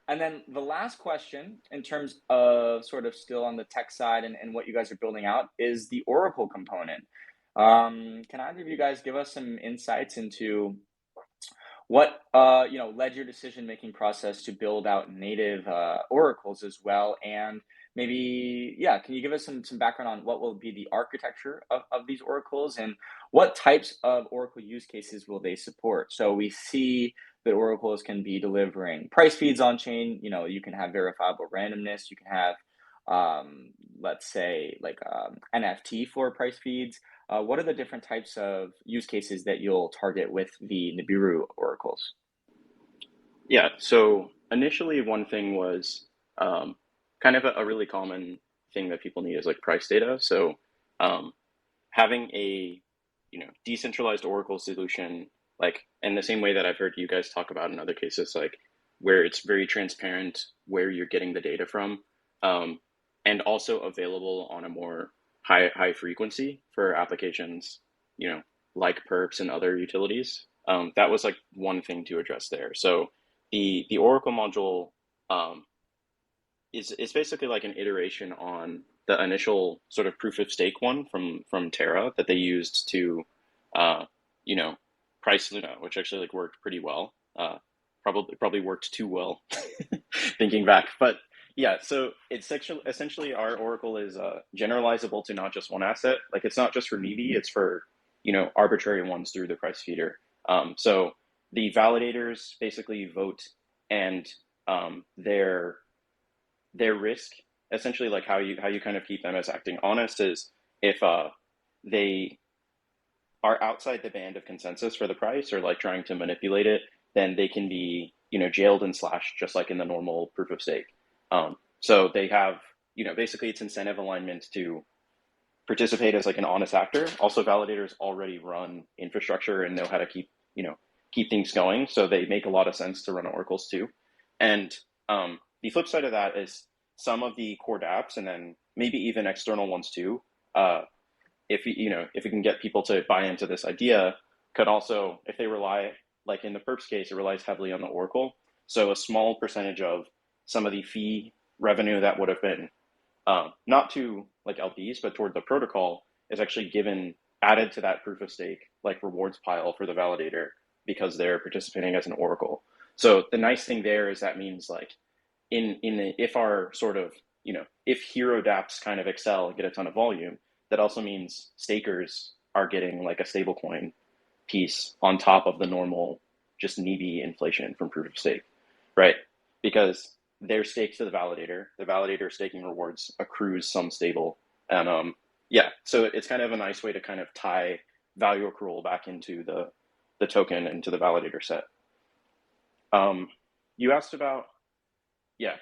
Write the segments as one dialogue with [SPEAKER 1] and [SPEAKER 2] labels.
[SPEAKER 1] And then the last question, in terms of sort of still on the tech side and what you guys are building out, is the Oracle component. Can either of you guys give us some insights into what led your decision making process to build out native oracles as well? And maybe, yeah, can you give us some background on what will be the architecture of these oracles and what types of oracle use cases will they support? So we see that oracles can be delivering price feeds on chain. You can have verifiable randomness. You can have let's say like NFT for price feeds. What are the different types of use cases that you'll target with the Nibiru oracles?
[SPEAKER 2] Yeah, so initially one thing was kind of a really common thing that people need is like price data. So um, having a decentralized Oracle solution, like in the same way that I've heard you guys talk about in other cases, like where it's very transparent where you're getting the data from, um, and also available on a more high frequency for applications, you know, like perps and other utilities. That was like one thing to address there. So the Oracle module um, is basically like an iteration on the initial sort of proof of stake one from Terra that they used to uh, you know price Luna, which actually like worked pretty well. Probably worked too well, thinking back. But yeah, so it's essentially our Oracle is generalizable to not just one asset. Like it's not just for Nebi, it's for arbitrary ones through the price feeder. So the validators basically vote, and their risk, essentially like how you kind of keep them as acting honest is if they are outside the band of consensus for the price or like trying to manipulate it, then they can be jailed and slashed just like in the normal proof of stake. So they have basically it's incentive alignment to participate as like an honest actor. Also, validators already run infrastructure and know how to keep things going, so they make a lot of sense to run oracles too. And the flip side of that is some of the core dApps, and then maybe even external ones too. If we can get people to buy into this idea, could also, if they rely, like in the perps case, it relies heavily on the oracle. So a small percentage of some of the fee revenue that would have been not to like LPs, but toward the protocol is actually given added to that proof of stake like rewards pile for the validator because they're participating as an oracle. So the nice thing there is that means like if our sort of if hero dApps kind of excel and get a ton of volume, that also means stakers are getting like a stable coin piece on top of the normal just needy inflation from proof of stake, right? Because their stakes to the validator staking rewards accrues some stable, and yeah, so it's kind of a nice way to kind of tie value accrual back into the token and to the validator set. You asked about, yeah,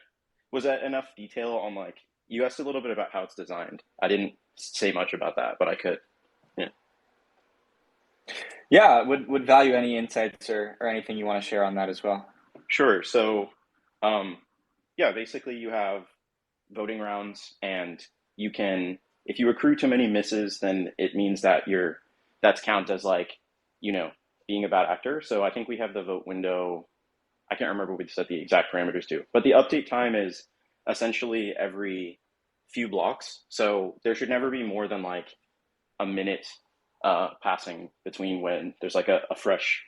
[SPEAKER 2] was that enough detail on like you asked a little bit about how it's designed. I didn't say much about that, but I could. Yeah.
[SPEAKER 1] Yeah, would value any insights or anything you want to share on that as well.
[SPEAKER 2] Sure. So, um, yeah, basically you have voting rounds, and you can, if you accrue too many misses, then it means that that's count as like, you know, being a bad actor. So I think we have the vote window. I can't remember what we set the exact parameters to, but the update time is essentially every few blocks. So there should never be more than like a minute passing between when there's like a fresh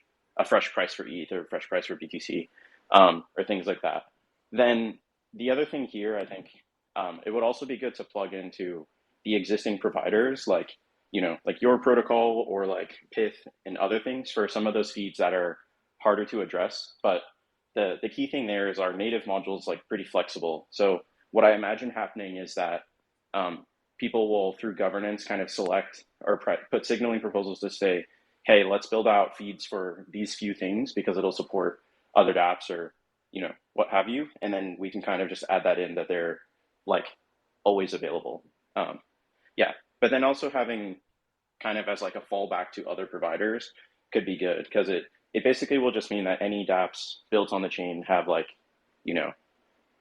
[SPEAKER 2] price for ETH or a fresh price for BTC, or things like that. Then the other thing here, I think, it would also be good to plug into the existing providers, like your protocol or like Pith and other things for some of those feeds that are harder to address. But the key thing there is our native module is like pretty flexible. So what I imagine happening is that um, people will, through governance, kind of select or put signaling proposals to say, hey, let's build out feeds for these few things because it'll support other dApps or what have you, and then we can kind of just add that in that they're like always available. Um, yeah, but then also having kind of as like a fallback to other providers could be good because it basically will just mean that any dApps built on the chain have like you know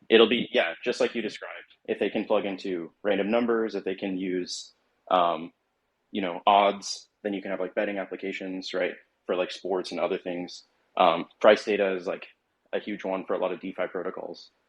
[SPEAKER 2] it'll be, yeah, just like you described. If they can plug into random numbers, if they can use um, odds, then you can have like betting applications, right, for like sports and other things. Price data is like a huge one for a lot of DeFi protocols.